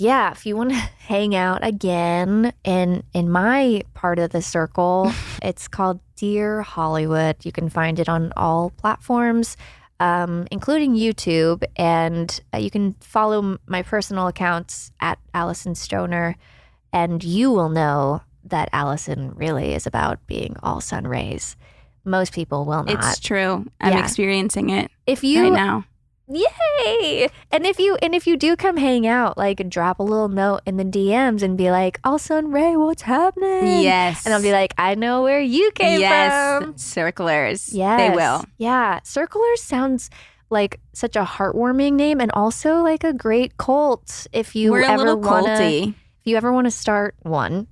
Yeah, if you want to hang out again in my part of the circle, it's called Dear Hollywood. You can find it on all platforms, including YouTube, and you can follow my personal accounts at Alyson Stoner, and you will know that Alyson really is about being all sun rays. Most people will not. It's true. I'm experiencing it right now. Yay! And if you do come hang out, like drop a little note in the DMs and be like, "All sun ray, what's happening?" Yes. And I'll be like, "I know where you came from." Circlers. Yes. They will. Yeah. Circlers sounds like such a heartwarming name and also like a great cult. We're a little culty. If you ever want to start one,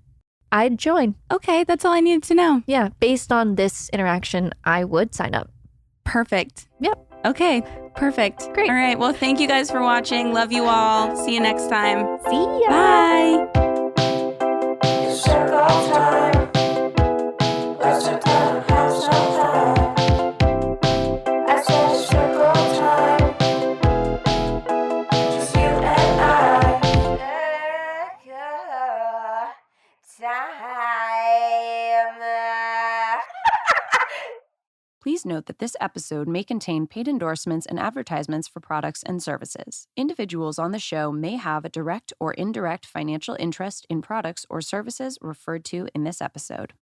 I'd join. Okay, that's all I needed to know. Yeah, based on this interaction, I would sign up. Perfect. Yep. Okay, perfect. Great. All right, well, thank you guys for watching. Love you all. See you next time. See ya. Bye. It's circle time. Let's sit down and have some fun. I said it's circle time. Just you and I. Please note that this episode may contain paid endorsements and advertisements for products and services. Individuals on the show may have a direct or indirect financial interest in products or services referred to in this episode.